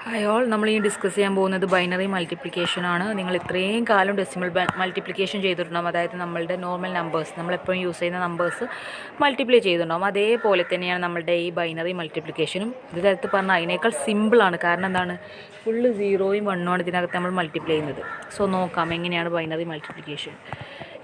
Hi all, നമ്മൾ ഈ discuss ചെയ്യാൻ പോകുന്നത് ബൈനറി മൾട്ടിപ്ലിക്കേഷൻ ആണ്. നിങ്ങൾ ഇത്രയും കാലം ഡെസിമൽ മൾട്ടിപ്ലിക്കേഷൻ ചെയ്തിട്ടുണ്ടാകും. അതായത് നമ്മളുടെ നോർമൽ നമ്പേഴ്സ്, നമ്മളെപ്പോഴും യൂസ് ചെയ്യുന്ന നമ്പേഴ്സ് മൾട്ടിപ്ലൈ ചെയ്തിട്ടുണ്ടാകും. അതേപോലെ തന്നെയാണ് നമ്മളുടെ ഈ ബൈനറി മൾട്ടിപ്ലിക്കേഷനും. ഇത് തരത്തിൽ പറഞ്ഞാൽ അതിനേക്കാൾ സിമ്പിളാണ്. കാരണം എന്താണ്, ഫുള്ള് 0യും 1ഉമാണ് ഇതിനകത്ത് നമ്മൾ മൾട്ടിപ്ലൈ ചെയ്യുന്നത്. സോ നോക്കാം എങ്ങനെയാണ് binary multiplication.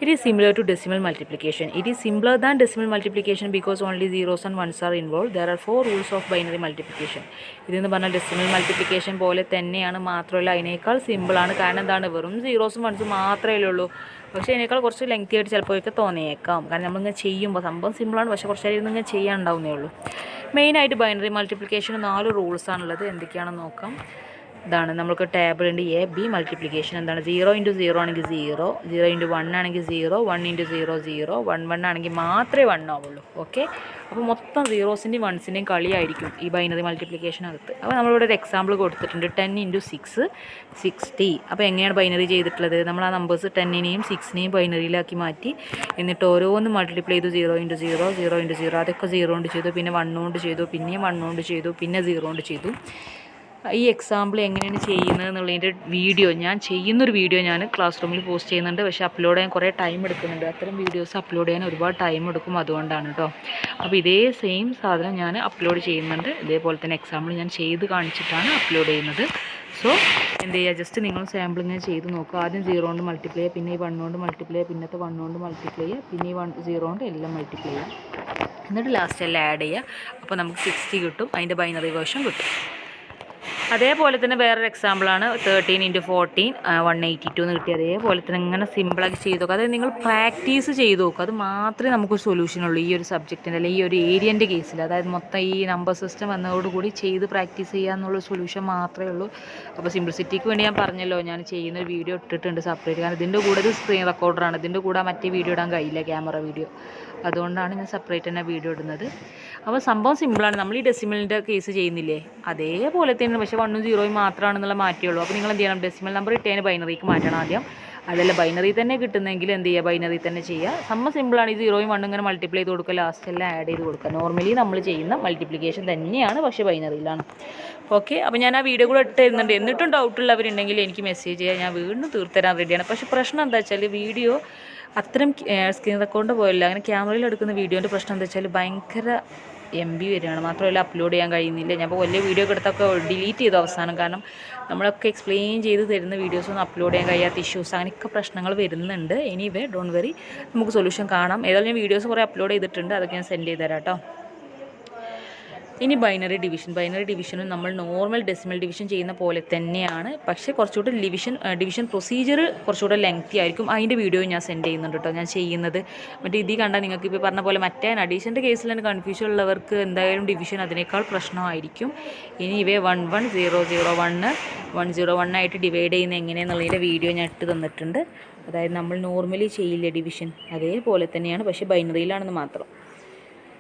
It is similar to decimal multiplication. It is simpler than decimal multiplication because only zeros and ones are involved. There are 4 rules of binary multiplication. ഇതെന്ന് പറഞ്ഞാൽ ഡെസിമൽ മൾട്ടിപ്ലിക്കേഷൻ പോലെ തന്നെയാണ്, മാത്രമല്ല അതിനേക്കാൾ സിമ്പിളാണ്. കാരണം എന്താണ്, വെറും സീറോസും വൺസും മാത്രമേ ഉള്ളൂ. പക്ഷേ അതിനേക്കാൾ കുറച്ച് ലെങ്തി ആയിട്ട് ചിലപ്പോഴൊക്കെ തോന്നിയേക്കാം. കാരണം നമ്മളിങ്ങനെ ചെയ്യുമ്പോൾ സംഭവം സിമ്പിളാണ്, പക്ഷേ കുറച്ച് നേരം ഇങ്ങനെ ചെയ്യാനുണ്ടാവുന്നേ ഉള്ളൂ. മെയിനായിട്ട് ബൈനറി മൾട്ടിപ്ലിക്കേഷന് 4 റൂൾസാണുള്ളത്. എന്തൊക്കെയാണെന്ന് നോക്കാം. ഇതാണ് നമുക്ക് ടേബിൾ ഉണ്ട്. എ ബി മൾട്ടിപ്ലിക്കേഷൻ എന്താണ്, 0 × 0 ആണെങ്കിൽ 0, 0 × 1 ആണെങ്കിൽ 0, 1 × 0 0, 1 1 ആണെങ്കിൽ മാത്രമേ 1 ആവുള്ളൂ. ഓക്കെ, അപ്പോൾ മൊത്തം സീറോസിൻ്റെയും വൺസിൻ്റെയും കളിയായിരിക്കും ഈ ബൈനറി മൾട്ടിപ്ലിക്കേഷനകത്ത്. അപ്പോൾ നമ്മളിവിടെ ഒരു എക്സാമ്പിൾ കൊടുത്തിട്ടുണ്ട്. 10 × 6 60. അപ്പോൾ എങ്ങനെയാണ് ബൈനറി ചെയ്തിട്ടുള്ളത്, നമ്മൾ ആ നമ്പേഴ്സ് 10നെയും 6നെയും ബൈനറിയിലാക്കി മാറ്റി, എന്നിട്ട് ഓരോന്ന് മൾട്ടിപ്ലൈ ചെയ്തു. 0 × 0, 0 × 0, അതൊക്കെ 0 കൊണ്ട് ചെയ്തു, പിന്നെ 1 കൊണ്ട് ചെയ്തു, പിന്നെയും 1 കൊണ്ട് ചെയ്തു, പിന്നെ 0 കൊണ്ട് ചെയ്തു. ഈ എക്സാമ്പിൾ എങ്ങനെയാണ് ചെയ്യുന്നത് എന്നുള്ളതിൻ്റെ വീഡിയോ, ഞാൻ ചെയ്യുന്നൊരു വീഡിയോ ഞാൻ ക്ലാസ് റൂമിൽ പോസ്റ്റ് ചെയ്യുന്നുണ്ട്. പക്ഷേ അപ്ലോഡ് ചെയ്യാൻ കുറേ ടൈം എടുക്കുന്നുണ്ട്. അത്തരം വീഡിയോസ് അപ്ലോഡ് ചെയ്യാൻ ഒരുപാട് ടൈം എടുക്കും, അതുകൊണ്ടാണ് കേട്ടോ. അപ്പോൾ ഇതേ സെയിം സാധനം ഞാൻ അപ്ലോഡ് ചെയ്യുന്നുണ്ട്. ഇതേപോലെ തന്നെ എക്സാമ്പിൾ ഞാൻ ചെയ്ത് കാണിച്ചിട്ടാണ് അപ്ലോഡ് ചെയ്യുന്നത്. സോ എന്ത് ചെയ്യുക, ജസ്റ്റ് നിങ്ങൾ സാമ്പിൾ ഇങ്ങനെ ചെയ്ത് നോക്കുക. ആദ്യം 0 കൊണ്ട് മൾട്ടിപ്ലൈ ചെയ്യുക, പിന്നെ ഈ 1 കൊണ്ട് മൾട്ടിപ്ലൈ ചെയ്യുക, പിന്നത്തെ 1 കൊണ്ട് മൾട്ടിപ്ലൈ ചെയ്യുക, പിന്നെ ഈ 0 കൊണ്ട് എല്ലാം മൾട്ടിപ്ലൈ ചെയ്യുക, എന്നിട്ട് ലാസ്റ്റ് എല്ലാം ആഡ് ചെയ്യുക. അപ്പോൾ നമുക്ക് 60 കിട്ടും, അതിൻ്റെ ബൈനറി വേർഷൻ കിട്ടും. അതേപോലെ തന്നെ വേറൊരു എക്സാമ്പിളാണ് 13 × 14 182 എന്ന് കിട്ടി. അതേപോലെ തന്നെ ഇങ്ങനെ സിമ്പിളാക്കി ചെയ്ത് നോക്കുക. അതായത് നിങ്ങൾ പ്രാക്ടീസ് ചെയ്ത് നോക്കുക. അത് മാത്രമേ നമുക്ക് സൊല്യൂഷനുള്ളൂ ഈ ഒരു സബ്ജക്റ്റിൻ്റെ, അല്ലെങ്കിൽ ഈ ഒരു ഏരിയൻ്റെ കേസിൽ. അതായത് മൊത്തം ഈ നമ്പർ സിസ്റ്റം വന്നതോടുകൂടി ചെയ്ത് പ്രാക്ടീസ് ചെയ്യുക എന്നുള്ള സൊല്യൂഷൻ മാത്രമേ ഉള്ളൂ. അപ്പോൾ സിംപ്ലിസിറ്റിക്ക് വേണ്ടി ഞാൻ പറഞ്ഞല്ലോ, ഞാൻ ചെയ്യുന്നൊരു വീഡിയോ ഇട്ടിട്ടുണ്ട് സെപ്പറേറ്റ്. കാരണം ഇതിൻ്റെ കൂടെ ഇത് സ്ക്രീൻ റെക്കോർഡറാണ്, ഇതിൻ്റെ കൂടെ മറ്റേ വീഡിയോ ഇടാൻ കഴിയില്ല, ക്യാമറ വീഡിയോ. അതുകൊണ്ടാണ് ഞാൻ സെപ്പറേറ്റ് തന്നെ വീഡിയോ ഇടുന്നത്. അപ്പോൾ സംഭവം സിമ്പിളാണ്. നമ്മൾ ഈ ഡെസിമലിൻ്റെ കേസ് ചെയ്യുന്നില്ലേ, അതേപോലെ തന്നെ, പക്ഷേ 1ഉം 0യും മാത്രമാണെന്നുള്ള മാറ്റുള്ളൂ. അപ്പോൾ നിങ്ങൾ എന്ത് ചെയ്യണം, ഡെസിമൽ നമ്പർ ഇട്ടതിന് ബൈനറിക്ക് മാറ്റണം ആദ്യം. അതല്ല ബൈനറി തന്നെ കിട്ടുന്നെങ്കിൽ എന്ത് ചെയ്യുക, ബൈനറി തന്നെ ചെയ്യുക. സംഭവം സിമ്പിളാണ്. ഈ 0യും 1ഉം ഇങ്ങനെ മൾട്ടിപ്ലൈ ചെയ്ത് കൊടുക്കുക, ലാസ്റ്റ് എല്ലാം ആഡ് ചെയ്ത് കൊടുക്കുക. നോർമലി നമ്മൾ ചെയ്യുന്ന മൾട്ടിപ്ലിക്കേഷൻ തന്നെയാണ്, പക്ഷേ ബൈനറിയിലാണ്. ഓക്കെ, അപ്പോൾ ഞാൻ ആ വീഡിയോ കൂടെ ഇട്ട് തരുന്നുണ്ട്. എന്നിട്ടും ഡൗട്ടുള്ളവരുണ്ടെങ്കിൽ എനിക്ക് മെസ്സേജ് ചെയ്യുക, ഞാൻ വീണ്ടും തീർത്തരാൻ റെഡിയാണ്. പക്ഷേ പ്രശ്നം എന്താ വെച്ചാൽ, വീഡിയോ അത്തരം സ്ക്രീൻ റെക്കോർഡ് പോയല്ല, അങ്ങനെ ക്യാമറയിൽ എടുക്കുന്ന വീഡിയോൻ്റെ പ്രശ്നം എന്താ വെച്ചാൽ ഭയങ്കര MB വരികയാണ്. മാത്രമല്ല അപ്ലോഡ് ചെയ്യാൻ കഴിയുന്നില്ല. ഞാൻ ഇപ്പോൾ വലിയ വീഡിയോ ഒക്കെ എടുത്തൊക്കെ ഡിലീറ്റ് ചെയ്തു അവസാനം. കാരണം നമ്മളൊക്കെ എക്സ്പ്ലെയിൻ ചെയ്ത് തരുന്ന വീഡിയോസൊന്നും അപ്ലോഡ് ചെയ്യാൻ കഴിയാത്ത ഇഷ്യൂസ്, അങ്ങനെയൊക്കെ പ്രശ്നങ്ങൾ വരുന്നുണ്ട്. എനിവേ ഡോണ്ട് വെറി, നമുക്ക് സൊല്യൂഷൻ കാണാം. ഏതായാലും ഞാൻ വീഡിയോസ് കുറേ അപ്ലോഡ് ചെയ്തിട്ടുണ്ട്, അതൊക്കെ ഞാൻ സെൻഡ് ചെയ്ത് തരാം കേട്ടോ. ഇനി ബൈനറി ഡിവിഷനും നമ്മൾ നോർമൽ ഡെസിമൽ ഡിവിഷൻ ചെയ്യുന്ന പോലെ തന്നെയാണ്. പക്ഷേ കുറച്ചുകൂടെ ഡിവിഷൻ പ്രൊസീജിയർ കുറച്ചുകൂടെ ലെങ്തി ആയിരിക്കും. അതിൻ്റെ വീഡിയോ ഞാൻ സെൻഡ് ചെയ്യുന്നുണ്ട് കേട്ടോ. ഞാൻ ചെയ്യുന്നത് മറ്റേ ഇതിൽ കണ്ടാൽ നിങ്ങൾക്ക് ഇപ്പോൾ പറഞ്ഞ പോലെ മറ്റേ അഡീഷൻ്റെ കേസിൽ തന്നെ കൺഫ്യൂഷൻ ഉള്ളവർക്ക് എന്തായാലും ഡിവിഷൻ അതിനേക്കാൾ പ്രശ്നമായിരിക്കും. ഇനി ഇവയെ 1 1 0 0 1 1 0 1 ആയിട്ട് ഡിവൈഡ് ചെയ്യുന്നത് എങ്ങനെയാണെന്നുള്ളതിൻ്റെ വീഡിയോ ഞാൻ ഇട്ട് തന്നിട്ടുണ്ട്. അതായത് നമ്മൾ നോർമലി ചെയ്യില്ലേ ഡിവിഷൻ, അതേപോലെ തന്നെയാണ്, പക്ഷേ ബൈനറിയിലാണെന്ന് മാത്രം.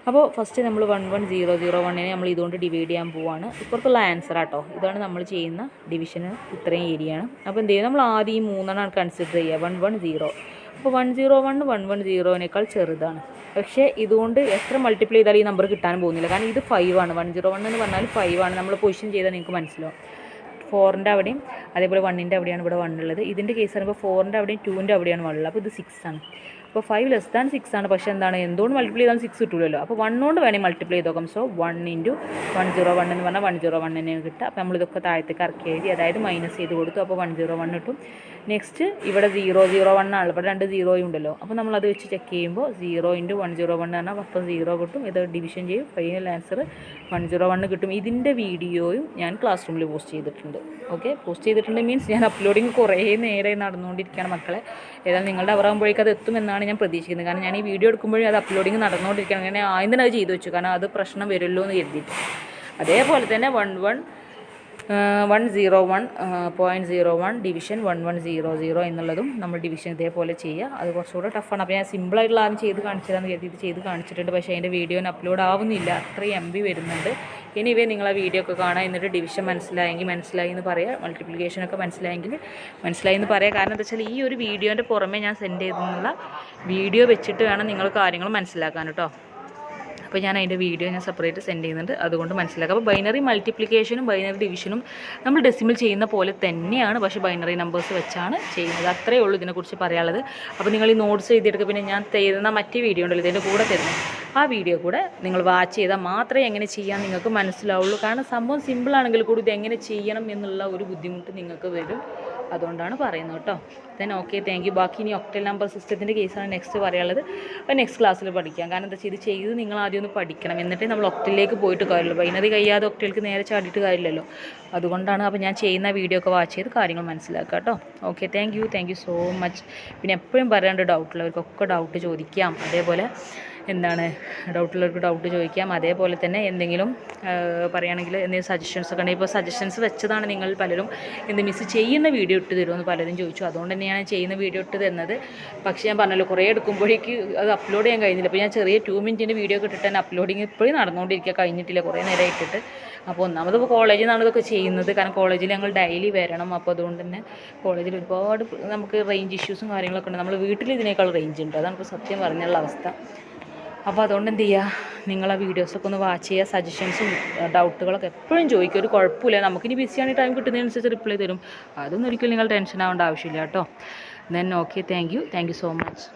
അപ്പോൾ ഫസ്റ്റ് നമ്മൾ 1 1 0 0 1നെ നമ്മൾ ഇതുകൊണ്ട് ഡിവൈഡ് ചെയ്യാൻ പോവുകയാണ്. ഇപ്പോഴത്തുള്ള ആൻസർ ആട്ടോ, ഇതാണ് നമ്മൾ ചെയ്യുന്ന ഡിവിഷന്, ഇത്രയും ഏരിയയാണ്. അപ്പോൾ എന്ത് ചെയ്യും, നമ്മൾ ആദ്യം ഈ 3 കൺസിഡർ ചെയ്യുക. 1 1 0. അപ്പോൾ 1 0 1 1 1 0നേക്കാൾ ചെറുതാണ്. പക്ഷേ ഇതുകൊണ്ട് എത്ര മൾട്ടിപ്ലൈ ചെയ്താലും ഈ നമ്പർ കിട്ടാൻ പോകുന്നില്ല. കാരണം ഇത് 5 ആണ്. 1 0 1 എന്ന് പറഞ്ഞാൽ 5 ആണ്. നമ്മൾ പൊസിഷൻ ചെയ്താൽ നിങ്ങൾക്ക് മനസ്സിലാവും. 4ൻ്റെ അവിടെയും അതേപോലെ 1ൻ്റെ അവിടെയാണ് ഇവിടെ 1 ഉള്ളത്. ഇതിൻ്റെ കേസ് പറയുമ്പോൾ 4ൻ്റെ അവിടെയും 2ൻ്റെ അവിടെയാണ് 1 ഉള്ളത്. അപ്പോൾ ഇത് 6 ആണ്. അപ്പോൾ 5 ലെസ് ദാൻ 6 ആണ്. പക്ഷേ എന്താണ്, എന്തുകൊണ്ട് മൾട്ടിപ്ലൈ ചെയ്താലും 6 കിട്ടുമല്ലോ. അപ്പോൾ 1 കൊണ്ട് വേണമെങ്കിൽ മൾട്ടിപ്ലൈ ചെയ്ത് നോക്കാം. സോ 1 × 1 0 1 എന്ന് പറഞ്ഞാൽ 1 0 1 തന്നെയാണ് കിട്ടുക. അപ്പോൾ നമ്മളിതൊക്കെ താഴത്തേക്ക് ഇറക്കി എഴുതി, അതായത് മൈനസ് ചെയ്ത് കൊടുത്തു. അപ്പോൾ 1 0 1 കിട്ടും. നെക്സ്റ്റ് ഇവിടെ 0 0 1 ആണ്, ഇവിടെ 2 0 ഉണ്ടല്ലോ. അപ്പോൾ നമ്മളത് വെച്ച് ചെക്ക് ചെയ്യുമ്പോൾ 0 × 1 0 1 എന്ന് പറഞ്ഞാൽ അപ്പം 0 കിട്ടും. ഇത് ഡിവിഷൻ ചെയ്യും, ഫൈനൽ ആൻസർ 1 0 1 കിട്ടും. ഇതിൻ്റെ വീഡിയോയും ഞാൻ ക്ലാസ് റൂമിൽ പോസ്റ്റ് ചെയ്തിട്ടുണ്ട്. ഓക്കെ, പോസ്റ്റ് ചെയ്തിട്ടുണ്ട് മീൻസ് ഞാൻ അപ്ലോഡിങ് കുറേ നേരെ നടന്നുകൊണ്ടിരിക്കുകയാണ് മക്കളെ. ഏതായാലും നിങ്ങളുടെ അവറാകുമ്പോഴേക്കും അത് എത്തുമെന്നാണ് ഞാൻ പ്രതീക്ഷിക്കുന്നത്. കാരണം ഞാൻ ഈ വീഡിയോ എടുക്കുമ്പോഴേ അത് അപ്ലോഡിങ് നടന്നുകൊണ്ടിരിക്കുകയാണ്. അങ്ങനെ ആദ്യം തന്നെ അത് ചെയ്തു വെച്ചു, കാരണം അത് പ്രശ്നം വരുമല്ലോ എന്ന് കരുതിയിട്ട്. അതേപോലെ തന്നെ 1 1 1 0 1 0.01 ഡിവിഷൻ 1 1 0 0 എന്നുള്ളതും നമ്മൾ ഡിവിഷൻ ഇതേപോലെ ചെയ്യുക. അത് കുറച്ചുകൂടെ ടഫാണ്. അപ്പോൾ ഞാൻ സിമ്പിളായിട്ടുള്ള ആദ്യം ചെയ്ത് കാണിച്ചതാന്ന് കരുതിയിട്ട് ചെയ്ത് കാണിച്ചിട്ടുണ്ട്. പക്ഷേ അതിൻ്റെ വീഡിയോന് അപ്ലോഡ് ആവുന്നില്ല, അത്രയും MB വരുന്നുണ്ട്. എനിവേ നിങ്ങൾ ആ വീഡിയോ ഒക്കെ കാണാം, എന്നിട്ട് ഡിവിഷൻ മനസ്സിലായെങ്കിൽ മനസ്സിലായി എന്ന് പറയുക, മൾട്ടിപ്ലിക്കേഷനൊക്കെ മനസ്സിലായെങ്കിൽ മനസ്സിലായി എന്ന് പറയുക. കാരണം എന്താ വെച്ചാൽ ഈ ഒരു വീഡിയോൻ്റെ പുറമെ ഞാൻ സെൻഡ് ചെയ്തെന്നുള്ള വീഡിയോ വെച്ചിട്ട് വേണം നിങ്ങൾ കാര്യങ്ങൾ മനസ്സിലാക്കാൻ കേട്ടോ. അപ്പോൾ ഞാൻ അതിൻ്റെ വീഡിയോ ഞാൻ സെപ്പറേറ്റ് സെൻഡ് ചെയ്യുന്നുണ്ട്, അതുകൊണ്ട് മനസ്സിലാക്കുക. അപ്പോൾ ബൈനറി മൾട്ടിപ്ലിക്കേഷനും ബൈനറി ഡിവിഷനും നമ്മൾ ഡെസിമൽ ചെയ്യുന്ന പോലെ തന്നെയാണ്, പക്ഷേ ബൈനറി നമ്പേഴ്സ് വെച്ചാണ് ചെയ്യുന്നത്. അത്രയേ ഉള്ളൂ ഇതിനെക്കുറിച്ച് പറയാനുള്ളത്. അപ്പോൾ നിങ്ങൾ ഈ നോട്ട്സ് എഴുതിയെടുക്കുക. പിന്നെ ഞാൻ തരുന്ന മറ്റേ വീഡിയോ ഉണ്ടല്ലോ ഇതിൻ്റെ കൂടെ തരുന്നത്, ആ വീഡിയോ കൂടെ നിങ്ങൾ വാച്ച് ചെയ്താൽ മാത്രമേ എങ്ങനെ ചെയ്യാൻ നിങ്ങൾക്ക് മനസ്സിലാവുള്ളൂ. കാരണം സംഭവം സിമ്പിളാണെങ്കിൽ കൂടി ഇത് എങ്ങനെ ചെയ്യണം എന്നുള്ള ഒരു ബുദ്ധിമുട്ട് നിങ്ങൾക്ക് വരും. അതുകൊണ്ടാണ് പറയുന്നത് കേട്ടോ. Then okay, thank you. ബാക്കി ഇനി ഒക്ടൽ നമ്പർ സിസ്റ്റത്തിൻ്റെ കേസാണ് നെക്സ്റ്റ് പറയാനുള്ളത്. അപ്പോൾ നെക്സ്റ്റ് ക്ലാസ്സിൽ പഠിക്കാം. കാരണം എന്താ വെച്ചാൽ ഇത് ചെയ്ത് നിങ്ങൾ ആദ്യം ഒന്ന് പഠിക്കണം, എന്നിട്ടേ നമ്മൾ ഒക്ടലിലേക്ക് പോയിട്ട് കാര്യമുള്ളൂ. ബൈനറി കഴിയാതെ ഒക്ടലിലേക്ക് നേരെ ചാടിയിട്ട് കാര്യമില്ലല്ലോ. അതുകൊണ്ടാണ് അപ്പോൾ ഞാൻ ചെയ്യുന്ന വീഡിയോ ഒക്കെ വാച്ച് ചെയ്ത് കാര്യങ്ങൾ മനസ്സിലാക്കുക കേട്ടോ. Okay, thank you so much. പിന്നെ എപ്പോഴും പറയാണ്ട് ഡൗട്ടുള്ളവർക്കൊക്കെ ഡൗട്ട് ചോദിക്കാം. അതേപോലെ എന്താണ് ഡൗട്ടുള്ളവർക്ക് ഡൗട്ട് ചോദിക്കാം. അതേപോലെ തന്നെ എന്തെങ്കിലും പറയുകയാണെങ്കിൽ എന്തെങ്കിലും സജഷൻസ് ഒക്കെ ഉണ്ടെങ്കിൽ, ഇപ്പോൾ സജഷൻസ് വെച്ചതാണ് നിങ്ങൾ പലരും മിസ് ചെയ്യുന്ന വീഡിയോ ഇട്ട് തരുമെന്ന് പലരും ചോദിച്ചു. അതുകൊണ്ട് തന്നെയാണ് ചെയ്യുന്ന വീഡിയോ ഇട്ട് തരുന്നത്. പക്ഷേ ഞാൻ പറഞ്ഞല്ലോ, കുറേ എടുക്കുമ്പോഴേക്ക് അത് അപ്ലോഡ് ചെയ്യാൻ കഴിഞ്ഞില്ല. അപ്പോൾ ഞാൻ ചെറിയ 2 മിനിറ്റിൻ്റെ വീഡിയോ ഒക്കെ ഇട്ടിട്ട് തന്നെ അപ്ലോഡിങ് ഇപ്പോഴും നടന്നുകൊണ്ടിരിക്കുക, കഴിഞ്ഞിട്ടില്ല, കുറേ നേരം ഇട്ടിട്ട്. അപ്പോൾ ഒന്നാമത് ഇപ്പോൾ കോളേജിൽ നിന്നാണ് ഇതൊക്കെ ചെയ്യുന്നത്. കാരണം കോളേജിൽ ഞങ്ങൾ ഡെയിലി വരണം. അപ്പോൾ അതുകൊണ്ട് തന്നെ കോളേജിൽ ഒരുപാട് നമുക്ക് റേഞ്ച് ഇഷ്യൂസും കാര്യങ്ങളൊക്കെ ഉണ്ട്. നമ്മൾ വീട്ടിൽ ഇതിനേക്കാൾ റേഞ്ച് ഉണ്ട്. അതാണ് ഇപ്പോൾ സത്യം പറഞ്ഞുള്ള അവസ്ഥ. അപ്പോൾ അതുകൊണ്ട് എന്ത് ചെയ്യുക, നിങ്ങളെ വീഡിയോസൊക്കെ ഒന്ന് വാച്ച് ചെയ്യുക. സജഷൻസും ഡൗട്ടുകളൊക്കെ എപ്പോഴും ചോദിക്കുക, ഒരു കുഴപ്പമില്ല. നമുക്കിനി ബിസിയാണ്, ടൈം കിട്ടുന്നതിനനുസരിച്ച് റിപ്ലൈ തരും. അതൊന്നും ഒരിക്കലും നിങ്ങൾ ടെൻഷൻ ആവേണ്ട ആവശ്യമില്ല കേട്ടോ. Then okay, thank you so much.